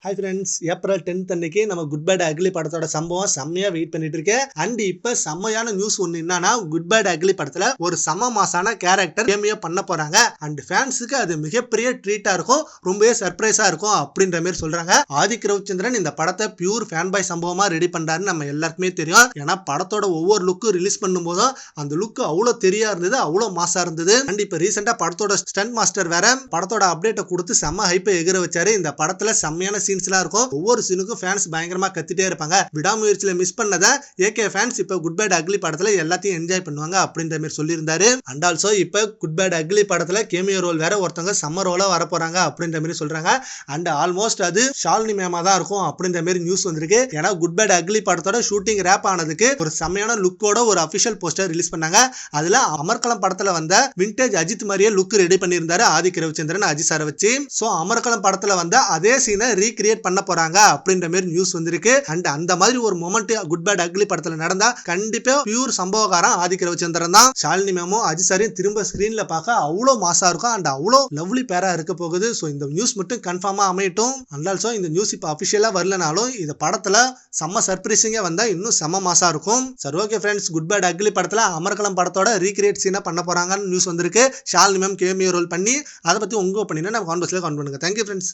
Hi friends, April 10th அன்னைக்கு நம்ம good bad ugly படத்தோட சம்பவம் செம்மையா வெயிட் பண்ணிட்டு இருக்கேன். அண்ட் இப்ப செம்மையான நியூஸ் ஒன்று என்னன்னா, குட் பேட் அக்லி படத்துல ஒரு செம்ம மாசான கேரக்டர் கேமியோ பண்ண போறாங்க. அண்ட் ஃபேன்ஸுக்கு அது மிகப்பெரிய ட்ரீட்டா இருக்கும், ரொம்பவே சர்ப்ரைஸா இருக்கும் அப்படின்ற மாதிரி சொல்றாங்க. ஆதிக் ரவிச்சந்திரன் இந்த படத்தை பியூர் ஃபேன் பாய் சம்பவமா ரெடி பண்றாருன்னு நம்ம எல்லாருக்குமே தெரியும். ஏன்னா படத்தோட ஒவ்வொரு லுக்கும் ரிலீஸ் பண்ணும் போதும் அந்த லுக் அவ்வளோ தெரியா இருந்தது, அவ்வளோ மாசா இருந்தது. அண்ட் இப்ப ரீசெண்டா படத்தோட ஸ்டண்ட் மாஸ்டர் வேற படத்தோட அப்டேட்டை கொடுத்து செம்ம ஹைப்பை எகிர வச்சாரு. இந்த படத்துல செம்மையான சீன்ஸ்லாம் இருக்கும். ஒவ்வொரு சீனுக்கும் ஃபேன்ஸ் பயங்கரமா கத்திட்டே இருப்பாங்க. விடாமுயற்சியில மிஸ் பண்ணத ஏகே ஃபேன்ஸ் இப்ப குட் பேட் அக்லி படத்துல எல்லாத்தையும் என்ஜாய் பண்ணுவாங்க அப்படின்ற மாதிரி சொல்லியிருந்தாரு. அண்ட் ஆல்சோ இப்ப குட் பேட் அக்லி படத்துல கேமியோ ரோல் வேற ஒருத்தவங்க சம்மர் ரோலா வர போறாங்க அப்படின்ற மாதிரி சொல்றாங்க. அண்ட் ஆல்மோஸ்ட் அது ஷாலினி மேமா தான் இருக்கும் அப்படின்ற மாதிரி நியூஸ் வந்திருக்கு. ஏன்னா குட் பேட் அக்லி படத்தோட ஷூட்டிங் ரேப் ஆனதுக்கு ஒரு செம்மையான லுக்கோட ஒரு அபிஷியல் போஸ்டர் ரிலீஸ் பண்ணாங்க. அதுல அமர்கலம் படத்துல வந்த விண்டேஜ் அஜித் மாதிரியே லுக் ரெடி பண்ணியிருந்தாரு ஆதிக் ரவிச்சந்திரன் அஜித் சாரை வச்சு. சோ அமர்கலம் படத்துல வந்த அதே சீனை ரீக்ரியேட் பண்ண போறாங்க அப்படின்ற மாதிரி நியூஸ் வந்திருக்கு. அண்ட் அந்த மாதிரி ஒரு மொமெண்ட் குட் பேட் அக்லி படத்துல நடந்தா கண்டிப்பா பியூர் சம்பவகாரன் ஆதிக் ரவிச்சந்திரன் தான். ஷாலினி மேமும் அஜித் சாரையும் திரும்ப ஸ்கிரீன்ல பார்க்க அவ்வளோ மாசா இருக்கும். அண்ட் அவ்வளோ லவ்லி பேரா இருக்க போகுது. ஸோ இந்த நியூஸ் மட்டும் கன்ஃபார்மா அமையட்டும். அண்ட் ஆல்சோ இந்த நியூஸ் இப்போ அஃபிஷியலா வரலனாலும் இந்த படத்துல செம்ம சர்ப்ரைசிங்கா வந்தா இன்னும் செம்ம மாசா இருக்கும். சரி, okay friends, good bad ugly படத்துல அமர்கலம் படத்தோட ரீக்ரியேட் சீனா பண்ண போறாங்கன்னு நியூஸ் வந்திருக்கு. ஷாலினி மேம் கேமியோ ரோல் பண்ணி அதை பத்தி உங்க ஒப்பீனியனை நம்ம கான்வர்ஸ்ல கமெண்ட் பண்ணுங்க. Thank you friends.